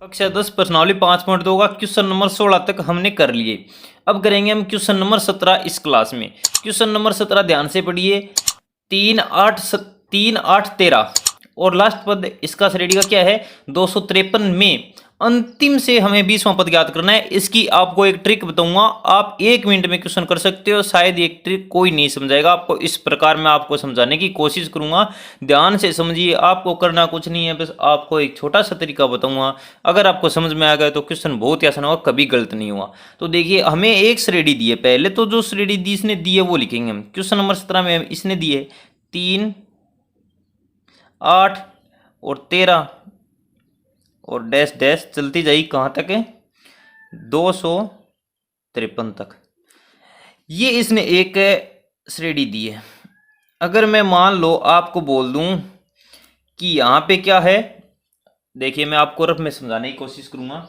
कक्षा 10 प्रश्नावली 5.2 का क्वेश्चन नंबर 16 तक हमने कर लिए। अब करेंगे हम क्वेश्चन नंबर 17 इस क्लास में। क्वेश्चन नंबर 17 ध्यान से पढ़िए। 3 8 13 और लास्ट पद इसका श्रेणी का क्या है 253 में अंतिम से हमें 20वां पद ज्ञात करना है। इसकी आपको एक ट्रिक बताऊंगा, आप 1 मिनट में क्वेश्चन कर सकते हो। शायद ये ट्रिक कोई नहीं समझाएगा आपको, इस प्रकार मैं आपको समझाने की कोशिश करूंगा। ध्यान से समझिए, आपको करना कुछ नहीं है, बस आपको एक छोटा सा तरीका बताऊंगा। अगर आपको समझ में आ गया तो क्वेश्चन बहुत ही आसान होगा, कभी गलत नहीं हुआ। तो देखिए हमें एक श्रेणी दी है, पहले तो जो श्रेणी दी इसने दी है वो लिखेंगे हम। क्वेश्चन नंबर 17 में इसने दी है 3 8 और 13 और डैश डैश चलती जाएगी कहाँ तक है 253 तक। ये इसने एक श्रेणी दी है। अगर मैं मान लो आपको बोल दूं कि यहाँ पे क्या है, देखिए मैं आपको रफ में समझाने की कोशिश करूंगा।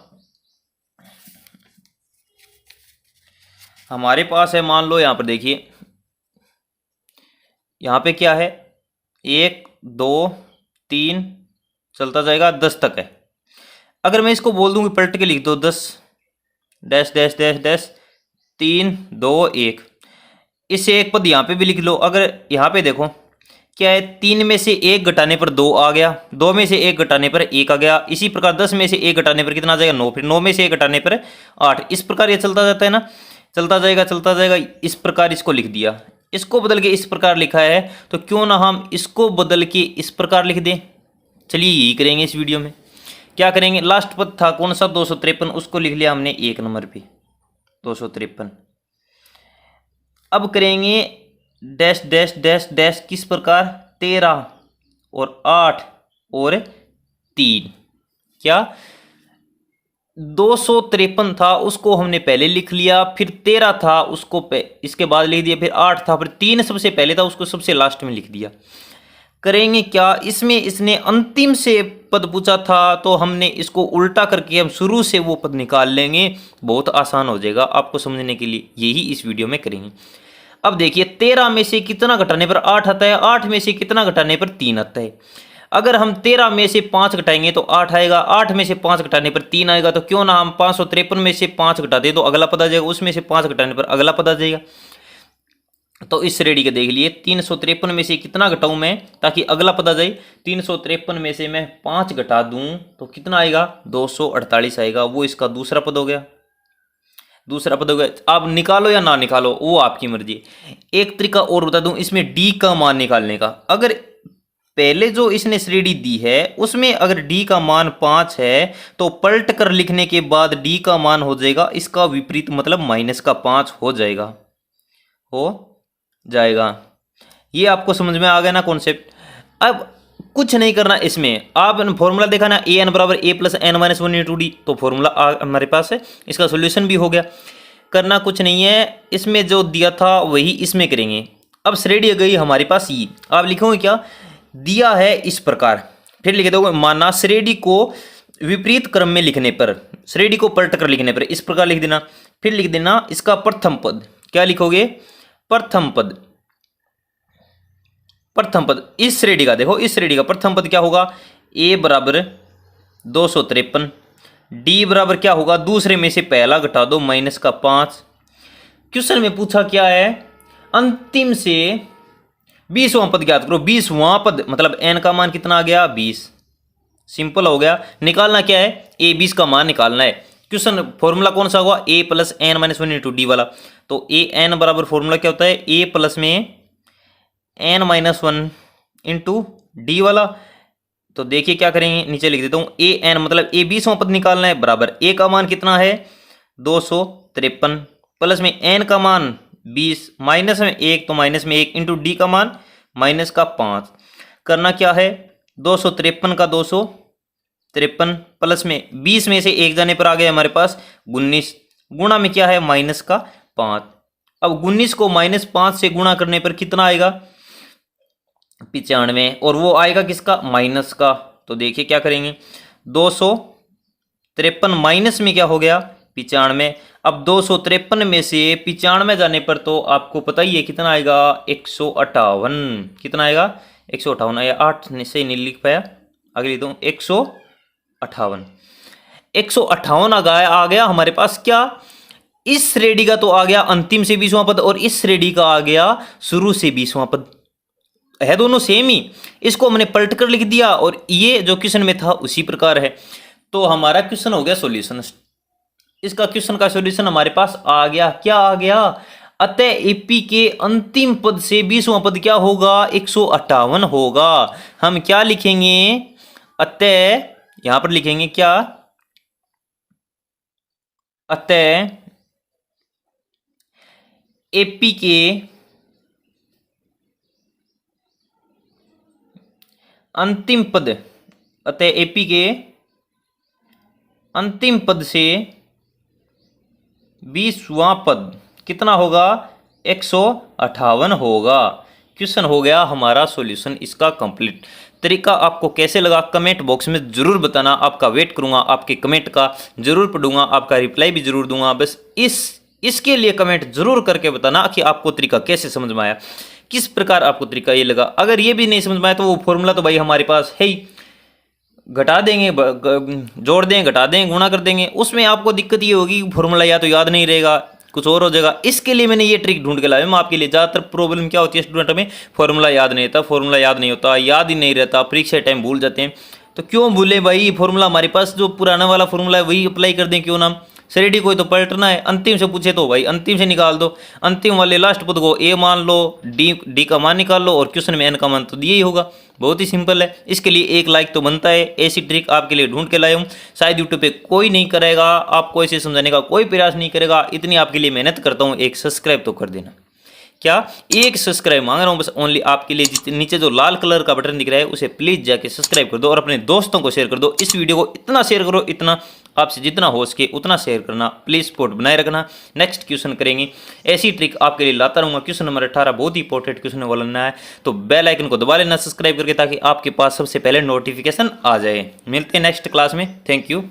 हमारे पास है, मान लो यहाँ पर देखिए, यहाँ पे क्या है 1 2 3 चलता जाएगा 10 तक है। अगर मैं इसको बोल दूं कि पलट के लिख दो 10 डैश डैश डैश डैश 3 2 1, इससे एक पद यहाँ पे भी लिख लो। अगर यहाँ पे देखो क्या है, 3 में से 1 घटाने पर 2 आ गया, 2 में से 1 घटाने पर 1 आ गया। इसी प्रकार 10 में से 1 घटाने पर कितना आ जाएगा 9, फिर 9 में से 1 घटाने पर 8। इस प्रकार ये चलता जाता है ना, चलता जाएगा। इस प्रकार इसको लिख दिया। इसको बदल के इस प्रकार लिखा है, तो क्यों ना हम इसको बदल के इस प्रकार लिख दें। चलिए यही करेंगे इस वीडियो में। क्या करेंगे, लास्ट पद था कौन सा 253, उसको लिख लिया हमने 1 नंबर पे 253। अब करेंगे डैश डैश डैश डैश किस प्रकार 13 और 8 और 3। क्या 253 था उसको हमने पहले लिख लिया, फिर 13 था उसको इसके बाद लिख दिया, फिर 8 था, फिर 3 सबसे पहले था उसको सबसे लास्ट में लिख दिया। करेंगे क्या, इसमें इसने अंतिम से पद पूछा था तो हमने इसको उल्टा करके हम शुरू से वो पद निकाल लेंगे। बहुत आसान हो जाएगा आपको समझने के लिए, यही इस वीडियो में करेंगे। अब देखिए 13 में से कितना घटाने पर 8 आता है, 8 में से कितना घटाने पर 3 आता है। अगर हम 13 में से 5 घटाएंगे तो 8 आएगा, 8 में से 5 घटाने पर 3 आएगा। तो क्यों ना हम 553 में से 5 घटा दें तो अगला पद आ जाएगा, उसमें से 5 घटाने पर अगला पद आ जाएगा। तो इस श्रेणी के देख लिए 353 में से कितना घटाऊं मैं ताकि अगला पद आ जाए। 353 में से मैं 5 घटा दूं तो कितना आएगा 248 आएगा। वो इसका दूसरा पद हो गया, दूसरा पद हो गया। आप निकालो या ना निकालो वो आपकी मर्जी। एक तरीका और बता दूं इसमें डी का मान निकालने का। अगर पहले जो इसने श्रेणी दी है उसमें अगर डी का मान 5 है तो पलट कर लिखने के बाद डी का मान हो जाएगा इसका विपरीत, मतलब -5 हो जाएगा, ये आपको समझ में आ गया ना कॉन्सेप्ट। अब कुछ नहीं करना इसमें, आप फॉर्मूला देखा ना an बराबर a plus n minus 1 into D, तो फॉर्मूला हमारे पास है, इसका सोल्यूशन भी हो गया। करना कुछ नहीं है, इसमें जो दिया था वही इसमें करेंगे। अब श्रेणी गई हमारे पास ये, आप लिखोगे क्या दिया है इस प्रकार, फिर लिख दोगे माना श्रेणी को विपरीत क्रम में लिखने पर, श्रेणी को पलट कर लिखने पर इस प्रकार लिख देना। फिर लिख देना इसका प्रथम पद, क्या लिखोगे प्रथम पद इस श्रेणी का। देखो इस श्रेणी का प्रथम पद क्या होगा, a बराबर 253, d बराबर क्या होगा दूसरे में से पहला घटा दो -5। क्वेश्चन में पूछा क्या है अंतिम से 20वां पद ज्ञात करो। 20वां पद मतलब n का मान कितना आ गया 20। सिंपल हो गया, निकालना क्या है a 20 का मान निकालना है। क्वेश्चन फॉर्मूला कौन सा होगा a plus n minus 1 into D वाला। तो a n बराबर फॉर्मूला क्या होता है a प्लस में n माइनस 1 इंटू डी वाला। तो देखिए क्या करेंगे, नीचे लिख देता हूँ a n मतलब a 20वां पद निकालना है बराबर a का मान कितना है 253 प्लस में n का मान 20 माइनस में 1 तो माइनस में 1 इंटू डी का मान -5। करना क्या है 253 का 253 प्लस में 20 में से 1 जाने पर आ गया हमारे पास 19 गुणा में क्या है -5। अब 19 को -5 से गुणा करने पर कितना आएगा 95, और वो आएगा किसका माइनस का। तो देखिए क्या करेंगे 253 माइनस में क्या हो गया 95। अब 253 में से 95 जाने पर तो आपको पता ही है कितना आएगा 158। कितना आएगा 158 आया, 8 से नहीं लिख पाया, आगे लिख दूँ 158। 158 आ गया हमारे पास क्या, इस श्रेणी का तो आ गया अंतिम से 20वां पद और इस श्रेणी का आ गया शुरू से 20वां पद, है दोनों सेम ही। इसको हमने पलट कर लिख दिया और ये जो क्वेश्चन में था उसी प्रकार है। तो हमारा क्वेश्चन हो गया सॉल्यूशन। इसका क्वेश्चन का सॉल्यूशन हमारे पास आ गया, क्या आ गया, अतः एपी के अंतिम पद से 20वां पद क्या होगा, 158 होगा। हम क्या लिखेंगे, अतः यहां पर लिखेंगे क्या, अतः एपी के अंतिम पद, अतः एपी के अंतिम पद से 20वां पद कितना होगा, 158 होगा। क्वेश्चन हो गया हमारा सॉल्यूशन इसका कंप्लीट। तरीका आपको कैसे लगा कमेंट बॉक्स में जरूर बताना, आपका वेट करूंगा, आपके कमेंट का जरूर पढ़ूंगा, आपका रिप्लाई भी जरूर दूंगा। बस इसके लिए कमेंट जरूर करके बताना कि आपको तरीका कैसे समझ में आया, किस प्रकार आपको तरीका ये लगा। अगर ये भी नहीं समझ में आया तो वो फॉर्मूला तो भाई हमारे पास है ही, घटा देंगे, जोड़ देंगे, घटा देंगे, गुणा कर देंगे। उसमें आपको दिक्कत ये होगी फॉर्मूला या तो याद नहीं रहेगा, कुछ और हो जाएगा। इसके लिए मैंने ये ट्रिक ढूंढ के लाया मैं आपके लिए। ज़्यादातर प्रॉब्लम क्या होती है स्टूडेंट में, फॉर्मूला याद नहीं रहता, फॉर्मूला याद नहीं होता, याद ही नहीं रहता, परीक्षा टाइम भूल जाते हैं। तो क्यों भूले भाई, फॉर्मूला हमारे पास जो पुराना वाला फॉर्मूला है वही अप्लाई कर दें, क्यों ना। श्रेणी को तो पलटना है, अंतिम से पूछे तो भाई अंतिम से निकाल दो, अंतिम वाले लास्ट पद को ए मान लो, डी का मान निकाल लो और क्वेश्चन में एन का मान तो दिया ही होगा। बहुत ही सिंपल है। इसके लिए एक लाइक तो बनता है। ऐसी ट्रिक आपके लिए ढूंढ के लाया हूँ, शायद यूट्यूब पे कोई नहीं करेगा, आपको ऐसे समझाने का कोई प्रयास नहीं करेगा, इतनी आपके लिए मेहनत करता हूँ। एक सब्सक्राइब तो कर देना, क्या एक सब्सक्राइब मांग रहा हूँ बस ओनली आपके लिए। नीचे जो लाल कलर का बटन दिख रहा है उसे प्लीज जाके सब्सक्राइब कर दो और अपने दोस्तों को शेयर कर दो। इस वीडियो को इतना शेयर करो, इतना आपसे जितना हो सके उतना शेयर करना, प्लीज सपोर्ट बनाए रखना। नेक्स्ट क्वेश्चन करेंगे, ऐसी ट्रिक आपके लिए लाता रहूंगा। क्वेश्चन नंबर 18 बहुत ही इंपॉर्टेंट क्वेश्चन वाला नया है, तो बेल आइकन को दबा लेना सब्सक्राइब करके, ताकि आपके पास सबसे पहले नोटिफिकेशन आ जाए। मिलते हैं नेक्स्ट क्लास में। Thank you.